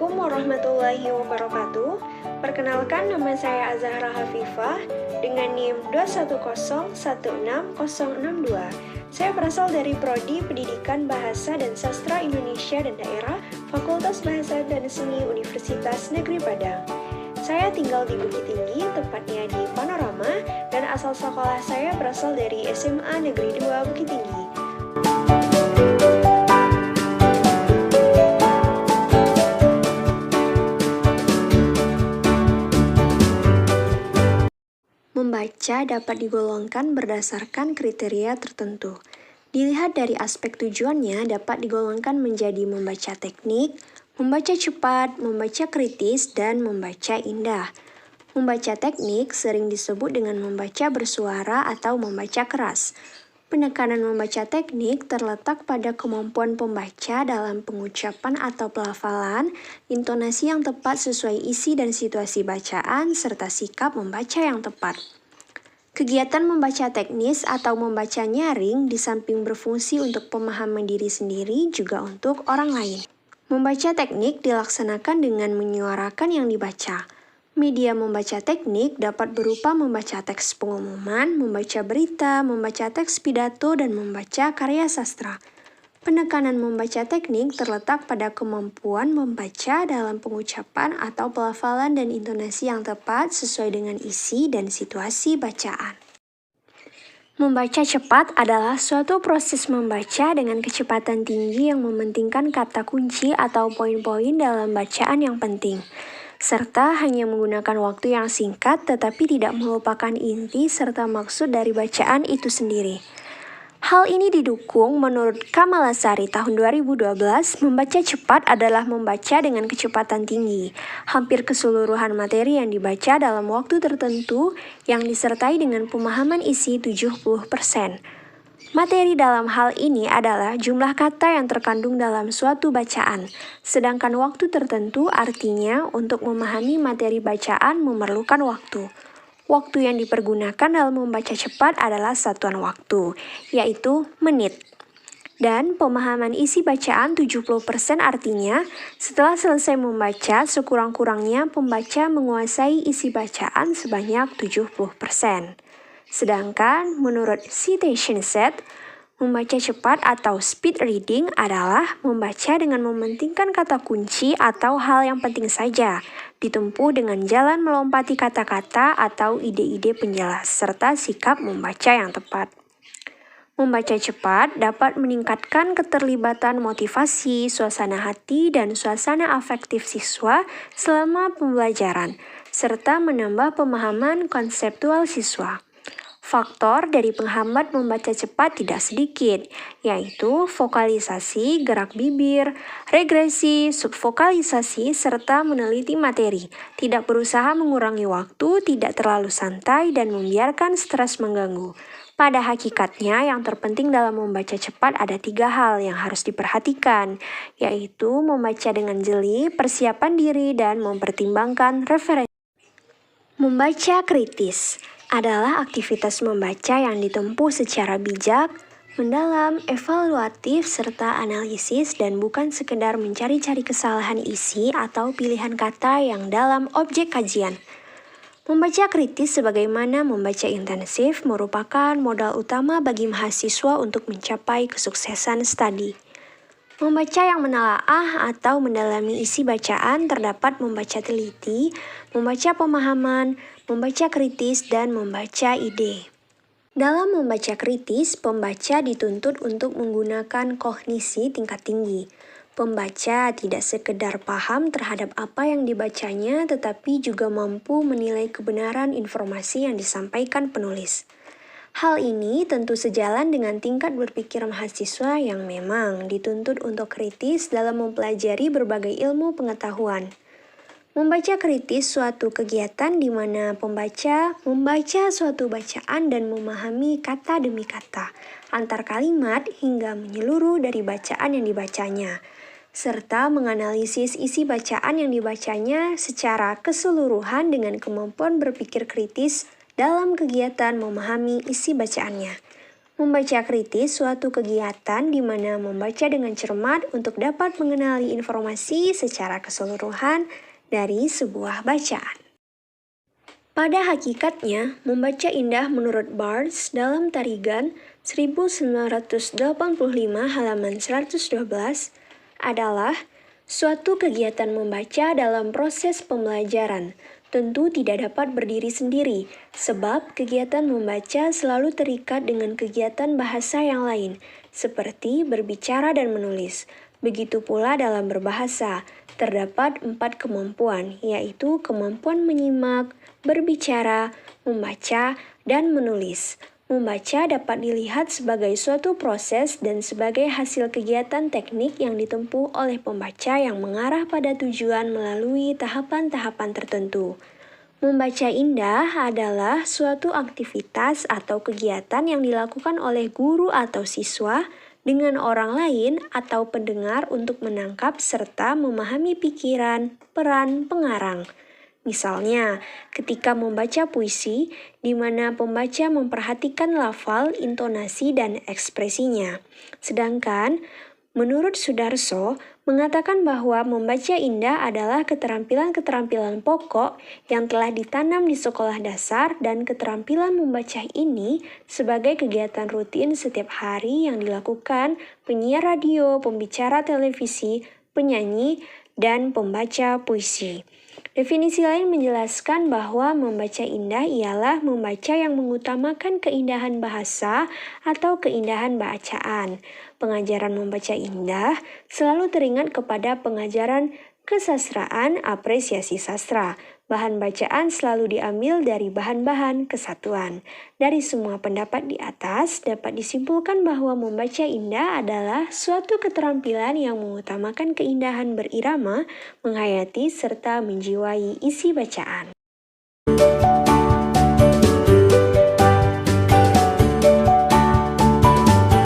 Assalamualaikum warahmatullahi wabarakatuh. Perkenalkan, nama saya Azahra Hafifah dengan NIM 210160662. Saya berasal dari Prodi Pendidikan Bahasa dan Sastra Indonesia dan Daerah, Fakultas Bahasa dan Seni Universitas Negeri Padang. Saya tinggal di Bukit Tinggi, tepatnya di Panorama, dan asal sekolah saya berasal dari SMA Negeri 2 Bukit Tinggi. Membaca dapat digolongkan berdasarkan kriteria tertentu. Dilihat dari aspek tujuannya dapat digolongkan menjadi membaca teknik, membaca cepat, membaca kritis, dan membaca indah. Membaca teknik sering disebut dengan membaca bersuara atau membaca keras. Penekanan membaca teknik terletak pada kemampuan pembaca dalam pengucapan atau pelafalan, intonasi yang tepat sesuai isi dan situasi bacaan, serta sikap membaca yang tepat. Kegiatan membaca teknis atau membaca nyaring di samping berfungsi untuk pemahaman diri sendiri juga untuk orang lain. Membaca teknik dilaksanakan dengan menyuarakan yang dibaca. Media membaca teknik dapat berupa membaca teks pengumuman, membaca berita, membaca teks pidato, dan membaca karya sastra. Penekanan membaca teknik terletak pada kemampuan membaca dalam pengucapan atau pelafalan dan intonasi yang tepat sesuai dengan isi dan situasi bacaan. Membaca cepat adalah suatu proses membaca dengan kecepatan tinggi yang mementingkan kata kunci atau poin-poin dalam bacaan yang penting, serta hanya menggunakan waktu yang singkat tetapi tidak melupakan inti serta maksud dari bacaan itu sendiri. Hal ini didukung menurut Kamalasari tahun 2012, membaca cepat adalah membaca dengan kecepatan tinggi. Hampir keseluruhan materi yang dibaca dalam waktu tertentu yang disertai dengan pemahaman isi 70%. Materi dalam hal ini adalah jumlah kata yang terkandung dalam suatu bacaan, sedangkan waktu tertentu artinya untuk memahami materi bacaan memerlukan waktu. Waktu yang dipergunakan dalam membaca cepat adalah satuan waktu, yaitu menit. Dan pemahaman isi bacaan 70% artinya setelah selesai membaca, sekurang-kurangnya pembaca menguasai isi bacaan sebanyak 70%. Sedangkan menurut Citation Set, membaca cepat atau speed reading adalah membaca dengan mementingkan kata kunci atau hal yang penting saja, ditempuh dengan jalan melompati kata-kata atau ide-ide penjelas, serta sikap membaca yang tepat. Membaca cepat dapat meningkatkan keterlibatan motivasi, suasana hati, dan suasana afektif siswa selama pembelajaran, serta menambah pemahaman konseptual siswa. Faktor dari penghambat membaca cepat tidak sedikit, yaitu vokalisasi, gerak bibir, regresi, subvokalisasi, serta meneliti materi, tidak berusaha mengurangi waktu, tidak terlalu santai, dan membiarkan stres mengganggu. Pada hakikatnya, yang terpenting dalam membaca cepat ada 3 hal yang harus diperhatikan, yaitu membaca dengan jeli, persiapan diri, dan mempertimbangkan referensi. Membaca kritis adalah aktivitas membaca yang ditempuh secara bijak, mendalam, evaluatif, serta analisis dan bukan sekedar mencari-cari kesalahan isi atau pilihan kata yang dalam objek kajian. Membaca kritis sebagaimana membaca intensif merupakan modal utama bagi mahasiswa untuk mencapai kesuksesan studi. Membaca yang menelaah atau mendalami isi bacaan terdapat membaca teliti, membaca pemahaman, membaca kritis, dan membaca ide. Dalam membaca kritis, pembaca dituntut untuk menggunakan kognisi tingkat tinggi. Pembaca tidak sekedar paham terhadap apa yang dibacanya, tetapi juga mampu menilai kebenaran informasi yang disampaikan penulis. Hal ini tentu sejalan dengan tingkat berpikir mahasiswa yang memang dituntut untuk kritis dalam mempelajari berbagai ilmu pengetahuan. Membaca kritis suatu kegiatan di mana pembaca membaca suatu bacaan dan memahami kata demi kata, antar kalimat hingga menyeluruh dari bacaan yang dibacanya, serta menganalisis isi bacaan yang dibacanya secara keseluruhan dengan kemampuan berpikir kritis dalam kegiatan memahami isi bacaannya. Membaca kritis suatu kegiatan di mana membaca dengan cermat untuk dapat mengenali informasi secara keseluruhan dari sebuah bacaan. Pada hakikatnya, membaca indah menurut Barnes dalam Tarigan 1985 halaman 112 adalah suatu kegiatan membaca dalam proses pembelajaran. Tentu tidak dapat berdiri sendiri, sebab kegiatan membaca selalu terikat dengan kegiatan bahasa yang lain, seperti berbicara dan menulis. Begitu pula dalam berbahasa, terdapat 4 kemampuan, yaitu kemampuan menyimak, berbicara, membaca, dan menulis. Membaca dapat dilihat sebagai suatu proses dan sebagai hasil kegiatan teknik yang ditempuh oleh pembaca yang mengarah pada tujuan melalui tahapan-tahapan tertentu. Membaca indah adalah suatu aktivitas atau kegiatan yang dilakukan oleh guru atau siswa dengan orang lain atau pendengar untuk menangkap serta memahami pikiran, peran pengarang. Misalnya, ketika membaca puisi, di mana pembaca memperhatikan lafal, intonasi, dan ekspresinya. Sedangkan, menurut Sudarso, mengatakan bahwa membaca indah adalah keterampilan-keterampilan pokok yang telah ditanam di sekolah dasar dan keterampilan membaca ini sebagai kegiatan rutin setiap hari yang dilakukan penyiar radio, pembicara televisi, penyanyi, dan pembaca puisi. Definisi lain menjelaskan bahwa membaca indah ialah membaca yang mengutamakan keindahan bahasa atau keindahan bacaan. Pengajaran membaca indah selalu teringat kepada pengajaran kesastraan apresiasi sastra. Bahan bacaan selalu diambil dari bahan-bahan kesatuan. Dari semua pendapat di atas, dapat disimpulkan bahwa membaca indah adalah suatu keterampilan yang mengutamakan keindahan berirama, menghayati, serta menjiwai isi bacaan.